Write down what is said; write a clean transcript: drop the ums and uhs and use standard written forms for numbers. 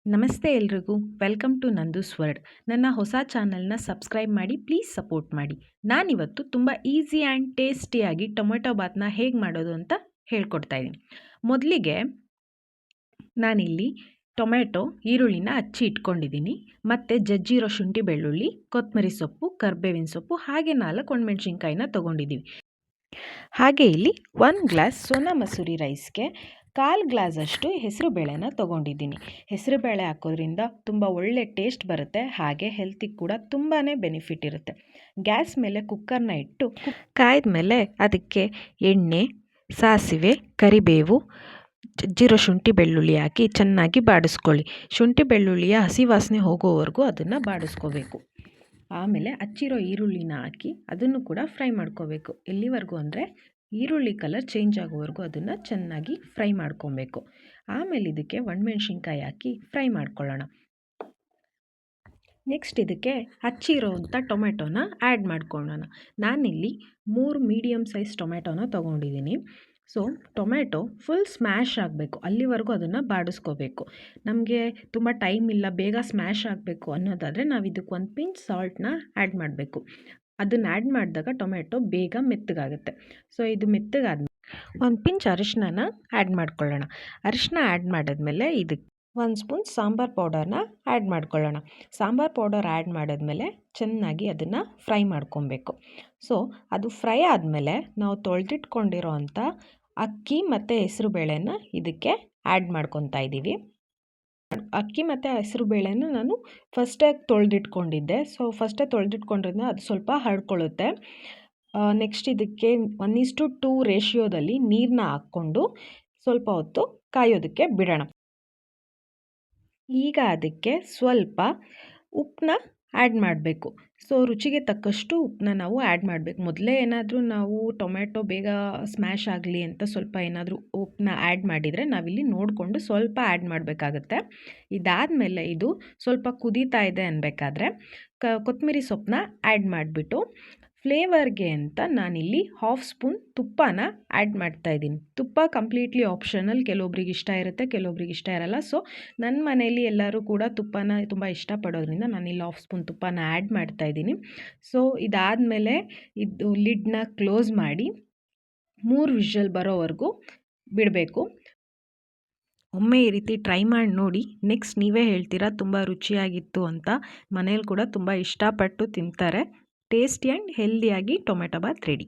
ನಮಸ್ತೆ ಎಲ್ರಿಗೂ, welcome to ನಂದೂಸ್ world. ನನ್ನ ಹೊಸ ಚಾನಲ್ನ ಸಬ್ಸ್ಕ್ರೈಬ್ ಮಾಡಿ, ಪ್ಲೀಸ್ ಸಪೋರ್ಟ್ ಮಾಡಿ. ನಾನಿವತ್ತು ತುಂಬ ಈಸಿ ಆ್ಯಂಡ್ ಟೇಸ್ಟಿಯಾಗಿ ಟೊಮೆಟೊ ಬಾತ್ನ ಹೇಗೆ ಮಾಡೋದು ಅಂತ ಹೇಳ್ಕೊಡ್ತಾ ಇದ್ದೀನಿ. ಮೊದಲಿಗೆ ನಾನಿಲ್ಲಿ ಟೊಮೆಟೊ, ಈರುಳ್ಳಿನ ಹಚ್ಚಿ ಇಟ್ಕೊಂಡಿದ್ದೀನಿ. ಮತ್ತು ಜಜ್ಜಿರೋ ಶುಂಠಿ ಬೆಳ್ಳುಳ್ಳಿ, ಕೊತ್ತಂಬರಿ ಸೊಪ್ಪು, ಕರ್ಬೇವಿನ ಸೊಪ್ಪು, ಹಾಗೆ 4 ಒಣಮೆಣ್ಸಿನ್ಕಾಯಿನ ತೊಗೊಂಡಿದ್ದೀವಿ. ಹಾಗೆ ಇಲ್ಲಿ 1 ಗ್ಲಾಸ್ ಸೋನಾ ಮಸೂರಿ ರೈಸ್ಗೆ 1/4 ಗ್ಲಾಸಷ್ಟು ಹೆಸರು ಬೇಳೆನ ತೊಗೊಂಡಿದ್ದೀನಿ. ಹೆಸರು ಬೇಳೆ ಹಾಕೋದ್ರಿಂದ ತುಂಬ ಒಳ್ಳೆ ಟೇಸ್ಟ್ ಬರುತ್ತೆ, ಹಾಗೆ ಹೆಲ್ತಿಗೆ ಕೂಡ ತುಂಬಾ ಬೆನಿಫಿಟ್ ಇರುತ್ತೆ. ಗ್ಯಾಸ್ ಮೇಲೆ ಕುಕ್ಕರ್ನ ಇಟ್ಟು ಕಾಯ್ದ ಮೇಲೆ ಅದಕ್ಕೆ ಎಣ್ಣೆ, ಸಾಸಿವೆ, ಕರಿಬೇವು, ಜಜ್ಜಿರೋ ಶುಂಠಿ ಬೆಳ್ಳುಳ್ಳಿ ಹಾಕಿ ಚೆನ್ನಾಗಿ ಬಾಡಿಸ್ಕೊಳ್ಳಿ. ಶುಂಠಿ ಬೆಳ್ಳುಳ್ಳಿಯ ಹಸಿ ವಾಸನೆ ಹೋಗೋವರೆಗೂ ಅದನ್ನು ಬಾಡಿಸ್ಕೋಬೇಕು. ಆಮೇಲೆ ಹಚ್ಚಿರೋ ಈರುಳ್ಳಿನ ಹಾಕಿ ಅದನ್ನು ಕೂಡ ಫ್ರೈ ಮಾಡ್ಕೋಬೇಕು. ಎಲ್ಲಿವರೆಗೂ ಅಂದರೆ ಈರುಳ್ಳಿ ಕಲರ್ ಚೇಂಜ್ ಆಗೋವರೆಗೂ ಅದನ್ನು ಚೆನ್ನಾಗಿ ಫ್ರೈ ಮಾಡ್ಕೊಬೇಕು. ಆಮೇಲೆ ಇದಕ್ಕೆ ಒಣಮೆಣ್ಸಿನ್ಕಾಯಿ ಹಾಕಿ ಫ್ರೈ ಮಾಡ್ಕೊಳ್ಳೋಣ. ನೆಕ್ಸ್ಟ್ ಇದಕ್ಕೆ ಹಚ್ಚಿರೋವಂಥ ಟೊಮೆಟೊನ ಆ್ಯಡ್ ಮಾಡ್ಕೊಳ್ಳೋಣ. ನಾನಿಲ್ಲಿ 3 ಮೀಡಿಯಮ್ ಸೈಜ್ ಟೊಮೆಟೊನ ತೊಗೊಂಡಿದ್ದೀನಿ. ಸೊ ಟೊಮೆಟೊ ಫುಲ್ ಸ್ಮ್ಯಾಶ್ ಆಗಬೇಕು, ಅಲ್ಲಿವರೆಗೂ ಅದನ್ನು ಬಾಡಿಸ್ಕೋಬೇಕು. ನಮಗೆ ತುಂಬ ಟೈಮ್ ಇಲ್ಲ, ಬೇಗ ಸ್ಮ್ಯಾಶ್ ಆಗಬೇಕು ಅನ್ನೋದಾದರೆ ನಾವು ಇದಕ್ಕೆ 1 ಪಿಂಚ್ ಸಾಲ್ಟ್ನ ಆ್ಯಡ್ ಮಾಡಬೇಕು. ಅದನ್ನು ಆ್ಯಡ್ ಮಾಡಿದಾಗ ಟೊಮೆಟೊ ಬೇಗ ಮೆತ್ತಗಾಗುತ್ತೆ. ಸೊ ಇದು ಮೆತ್ತಗಾದ್ಮೇಲೆ 1 ಪಿಂಚ್ ಅರಿಶಿನ ಆ್ಯಡ್ ಮಾಡ್ಕೊಳ್ಳೋಣ. ಅರಿಶಿನ ಆ್ಯಡ್ ಮಾಡಿದ್ಮೇಲೆ ಇದಕ್ಕೆ 1 ಸ್ಪೂನ್ ಸಾಂಬಾರ್ ಪೌಡರ್ನ ಆ್ಯಡ್ ಮಾಡ್ಕೊಳ್ಳೋಣ. ಸಾಂಬಾರ್ ಪೌಡರ್ ಆ್ಯಡ್ ಮಾಡಿದ್ಮೇಲೆ ಚೆನ್ನಾಗಿ ಅದನ್ನು ಫ್ರೈ ಮಾಡ್ಕೊಬೇಕು. ಸೊ ಅದು ಫ್ರೈ ಆದಮೇಲೆ ನಾವು ತೊಳೆದಿಟ್ಕೊಂಡಿರೋ ಅಂಥ ಅಕ್ಕಿ ಮತ್ತು ಹೆಸರು ಬೇಳೆನ ಇದಕ್ಕೆ ಆ್ಯಡ್ ಮಾಡ್ಕೊತಾ ಇದ್ದೀವಿ. ಅಕ್ಕಿ ಮತ್ತು ಹೆಸರು ಬೇಳೆನ ನಾನು ಫಸ್ಟೇ ತೊಳೆದಿಟ್ಕೊಂಡಿದ್ದೆ. ಸೊ ಫಸ್ಟೇ ತೊಳೆದಿಟ್ಕೊಂಡಿರೋದ್ರಿಂದ ಅದು ಸ್ವಲ್ಪ ಹರಡ್ಕೊಳ್ಳುತ್ತೆ. ನೆಕ್ಸ್ಟ್ ಇದಕ್ಕೆ 1:2 ರೇಷಿಯೋದಲ್ಲಿ ನೀರನ್ನ ಹಾಕ್ಕೊಂಡು ಸ್ವಲ್ಪ ಹೊತ್ತು ಕಾಯೋದಕ್ಕೆ ಬಿಡೋಣ. ಈಗ ಅದಕ್ಕೆ ಸ್ವಲ್ಪ ಉಪ್ಪನ್ನ ಆ್ಯಡ್ ಮಾಡಬೇಕು. ಸೊ ರುಚಿಗೆ ತಕ್ಕಷ್ಟು ಉಪ್ಪನ್ನ ನಾವು ಆ್ಯಡ್ ಮಾಡಬೇಕು. ಮೊದಲೇ ಏನಾದರೂ ನಾವು ಟೊಮೆಟೊ ಬೇಗ ಸ್ಮ್ಯಾಶ್ ಆಗಲಿ ಅಂತ ಸ್ವಲ್ಪ ಏನಾದರೂ ಉಪ್ಪನ್ನ ಆ್ಯಡ್ ಮಾಡಿದರೆ ನಾವಿಲ್ಲಿ ನೋಡಿಕೊಂಡು ಸ್ವಲ್ಪ ಆ್ಯಡ್ ಮಾಡಬೇಕಾಗತ್ತೆ. ಇದಾದಮೇಲೆ ಇದು ಸ್ವಲ್ಪ ಕುದೀತಾ ಇದೆ ಅನ್ನಬೇಕಾದ್ರೆ ಕೊತ್ತಂಬರಿ ಸೊಪ್ಪನ್ನ ಆ್ಯಡ್ ಮಾಡಿಬಿಟ್ಟು ಫ್ಲೇವರ್ಗೆ ಅಂತ ನಾನಿಲ್ಲಿ 1/2 ಸ್ಪೂನ್ ತುಪ್ಪನ ಆ್ಯಡ್ ಮಾಡ್ತಾಯಿದ್ದೀನಿ. ತುಪ್ಪ ಕಂಪ್ಲೀಟ್ಲಿ ಆಪ್ಷನಲ್, ಕೆಲವೊಬ್ರಿಗೆ ಇಷ್ಟ ಇರುತ್ತೆ, ಕೆಲವೊಬ್ರಿಗೆ ಇಷ್ಟ ಇರಲ್ಲ. ಸೊ ನನ್ನ ಮನೆಯಲ್ಲಿ ಎಲ್ಲರೂ ಕೂಡ ತುಪ್ಪನ ತುಂಬ ಇಷ್ಟಪಡೋದ್ರಿಂದ ನಾನಿಲ್ಲಿ 1/2 ಸ್ಪೂನ್ ತುಪ್ಪನ ಆ್ಯಡ್ ಮಾಡ್ತಾಯಿದ್ದೀನಿ. ಸೊ ಇದಾದಮೇಲೆ ಇದು ಲಿಡ್ನ ಕ್ಲೋಸ್ ಮಾಡಿ 3 ವಿಷಲ್ ಬರೋವರೆಗೂ ಬಿಡಬೇಕು. ಒಮ್ಮೆ ಈ ರೀತಿ ಟ್ರೈ ಮಾಡಿ ನೋಡಿ. ನೆಕ್ಸ್ಟ್ ನೀವೇ ಹೇಳ್ತೀರಾ ತುಂಬ ರುಚಿಯಾಗಿತ್ತು ಅಂತ. ಮನೇಲಿ ಕೂಡ ತುಂಬ ಇಷ್ಟಪಟ್ಟು ತಿಂತಾರೆ. ಟೇಸ್ಟಿ ಆ್ಯಂಡ್ ಹೆಲ್ದಿಯಾಗಿ ಟೊಮೆಟೊ ಬಾತ್ ರೆಡಿ.